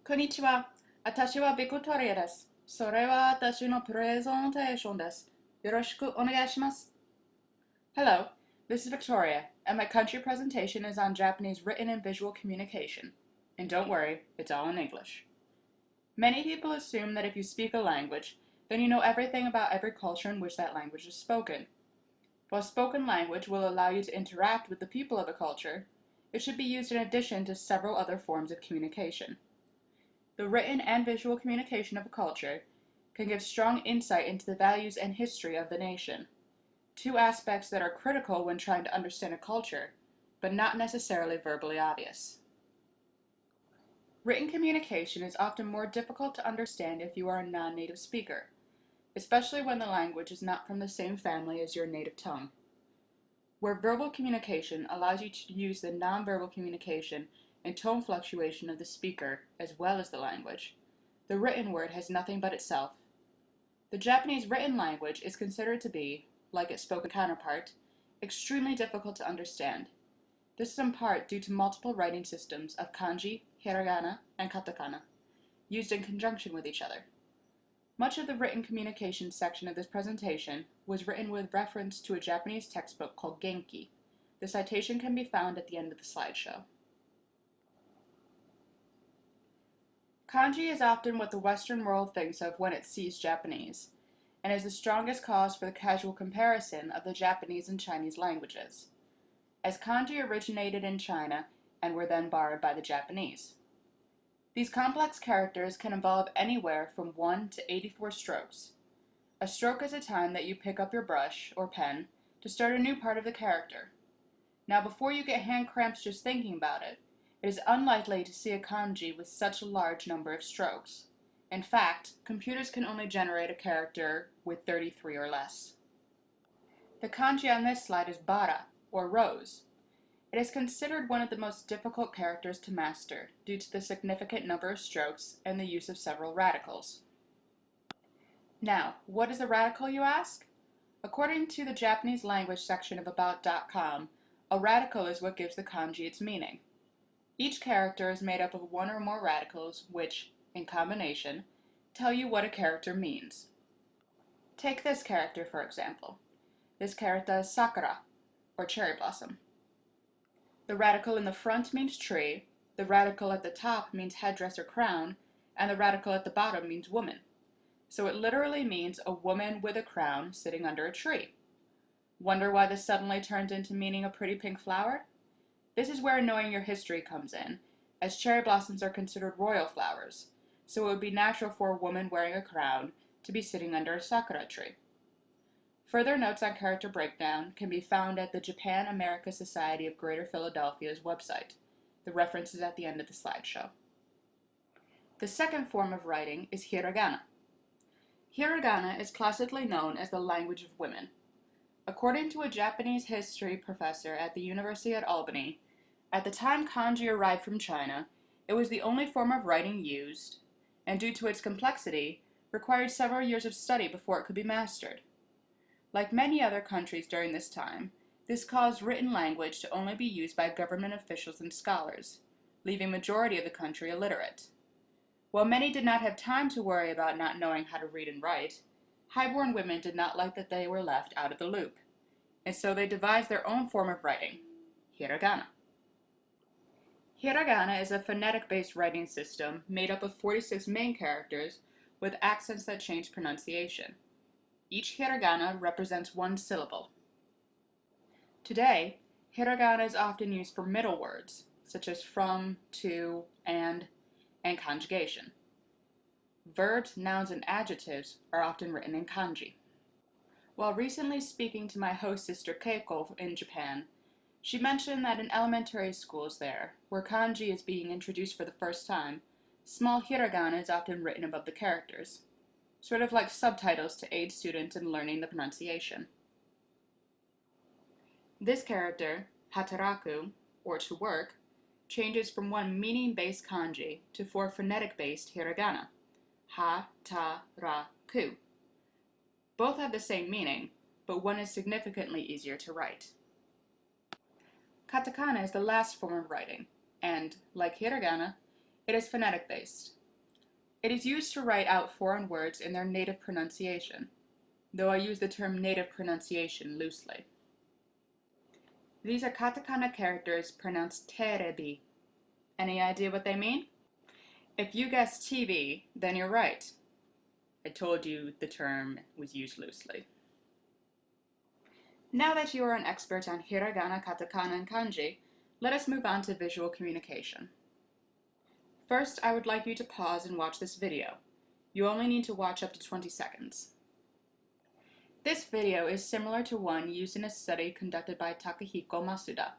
こんにちは。私はビクトリアです。それは私のプレゼンテーションです。よろしくお願いします。Hello, this is Victoria, and my country presentation is on Japanese written and visual communication. And don't worry, it's all in English. Many people assume that if you speak a language, then you know everything about every culture in which that language is spoken. While spoken language will allow you to interact with the people of a culture, it should be used in addition to several other forms of communication. The written and visual communication of a culture can give strong insight into the values and history of the nation, two aspects that are critical when trying to understand a culture, but not necessarily verbally obvious. Written communication is often more difficult to understand if you are a non-native speaker, especially when the language is not from the same family as your native tongue. Where verbal communication allows you to use the nonverbal communication and tone fluctuation of the speaker as well as the language, the written word has nothing but itself. The Japanese written language is considered to be, like its spoken counterpart, extremely difficult to understand. This is in part due to multiple writing systems of kanji, hiragana, and katakana, used in conjunction with each other. Much of the written communication section of this presentation was written with reference to a Japanese textbook called Genki. The citation can be found at the end of the slideshow. Kanji is often what the Western world thinks of when it sees Japanese, and is the strongest cause for the casual comparison of the Japanese and Chinese languages, as kanji originated in China and were then borrowed by the Japanese. These complex characters can involve anywhere from 1 to 84 strokes. A stroke is a time that you pick up your brush or pen to start a new part of the character. Now, before you get hand cramps just thinking about it, it is unlikely to see a kanji with such a large number of strokes. In fact, computers can only generate a character with 33 or less. The kanji on this slide is bara, or rose. It is considered one of the most difficult characters to master due to the significant number of strokes and the use of several radicals. Now, what is a radical, you ask? According to the Japanese language section of About.com, a radical is what gives the kanji its meaning. Each character is made up of one or more radicals which, in combination, tell you what a character means. Take this character, for example. This character is sakura, or cherry blossom. The radical in the front means tree, the radical at the top means headdress or crown, and the radical at the bottom means woman. So it literally means a woman with a crown sitting under a tree. Wonder why this suddenly turned into meaning a pretty pink flower? This is where knowing your history comes in, as cherry blossoms are considered royal flowers, so it would be natural for a woman wearing a crown to be sitting under a sakura tree. Further notes on character breakdown can be found at the Japan America Society of Greater Philadelphia's website. The reference is at the end of the slideshow. The second form of writing is hiragana. Hiragana is classically known as the language of women. According to a Japanese history professor at the University at Albany, at the time kanji arrived from China, it was the only form of writing used, and due to its complexity, required several years of study before it could be mastered. Like many other countries during this time, this caused written language to only be used by government officials and scholars, leaving majority of the country illiterate. While many did not have time to worry about not knowing how to read and write, highborn women did not like that they were left out of the loop, and so they devised their own form of writing, hiragana. Hiragana is a phonetic-based writing system made up of 46 main characters with accents that change pronunciation. Each hiragana represents one syllable. Today, hiragana is often used for middle words, such as from, to, and conjugation. Verbs, nouns, and adjectives are often written in kanji. While recently speaking to my host sister Keiko in Japan, she mentioned that in elementary schools there, where kanji is being introduced for the first time, small hiragana is often written above the characters, sort of like subtitles to aid students in learning the pronunciation. This character, hataraku, or to work, changes from one meaning-based kanji to four phonetic-based hiragana, ha, ta, ra, ku. Both have the same meaning, but one is significantly easier to write. Katakana is the last form of writing, and, like hiragana, it is phonetic-based. It is used to write out foreign words in their native pronunciation, though I use the term native pronunciation loosely. These are katakana characters pronounced terebi. Any idea what they mean? If you guessed TV, then you're right. I told you the term was used loosely. Now that you are an expert on hiragana, katakana, and kanji, let us move on to visual communication. First, I would like you to pause and watch this video. You only need to watch up to 20 seconds. This video is similar to one used in a study conducted by Takahiko Masuda.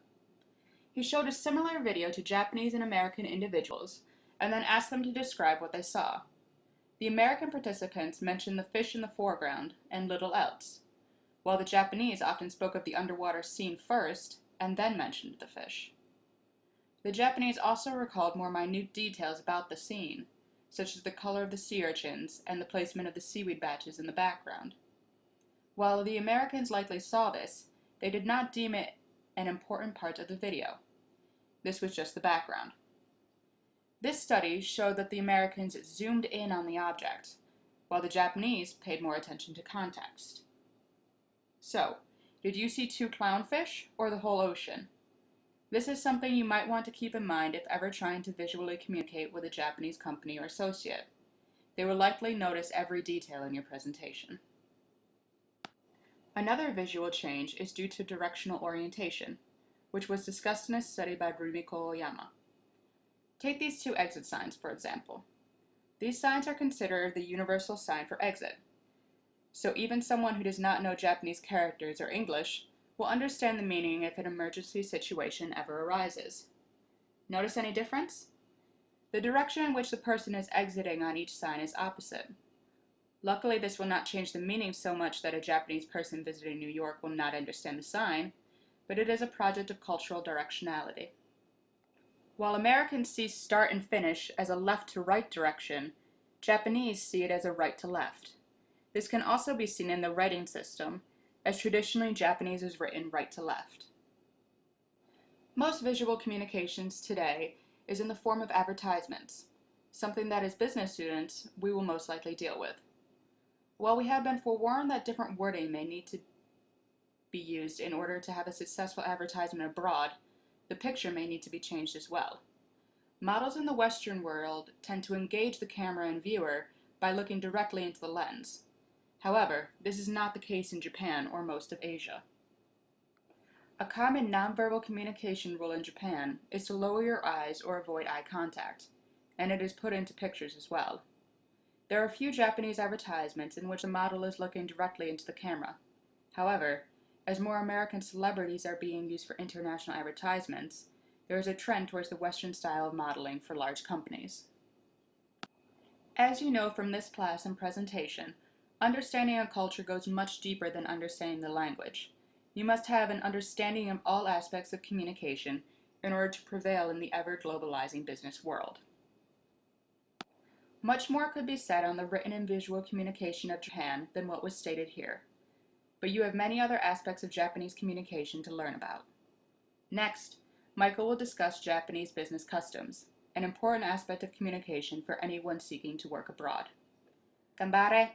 He showed a similar video to Japanese and American individuals and then asked them to describe what they saw. The American participants mentioned the fish in the foreground and little else, while the Japanese often spoke of the underwater scene first and then mentioned the fish. The Japanese also recalled more minute details about the scene, such as the color of the sea urchins and the placement of the seaweed batches in the background. While the Americans likely saw this, they did not deem it an important part of the video. This was just the background. This study showed that the Americans zoomed in on the object, while the Japanese paid more attention to context. So, did you see 2 clownfish or the whole ocean? This is something you might want to keep in mind if ever trying to visually communicate with a Japanese company or associate. They will likely notice every detail in your presentation. Another visual change is due to directional orientation, which was discussed in a study by Rumiko Oyama. Take these 2 exit signs, for example. These signs are considered the universal sign for exit. So even someone who does not know Japanese characters or English will understand the meaning if an emergency situation ever arises. Notice any difference? The direction in which the person is exiting on each sign is opposite. Luckily, this will not change the meaning so much that a Japanese person visiting New York will not understand the sign, but it is a project of cultural directionality. While Americans see start and finish as a left to right direction, Japanese see it as a right to left. This can also be seen in the writing system, as traditionally Japanese is written right to left. Most visual communications today is in the form of advertisements, something that as business students we will most likely deal with. While we have been forewarned that different wording may need to be used in order to have a successful advertisement abroad, the picture may need to be changed as well. Models in the Western world tend to engage the camera and viewer by looking directly into the lens. However, this is not the case in Japan or most of Asia. A common nonverbal communication rule in Japan is to lower your eyes or avoid eye contact, and it is put into pictures as well. There are a few Japanese advertisements in which the model is looking directly into the camera. However, as more American celebrities are being used for international advertisements, there is a trend towards the Western style of modeling for large companies. As you know from this class and presentation, understanding a culture goes much deeper than understanding the language. You must have an understanding of all aspects of communication in order to prevail in the ever-globalizing business world. Much more could be said on the written and visual communication of Japan than what was stated here, but you have many other aspects of Japanese communication to learn about. Next, Michael will discuss Japanese business customs, an important aspect of communication for anyone seeking to work abroad. Ganbare!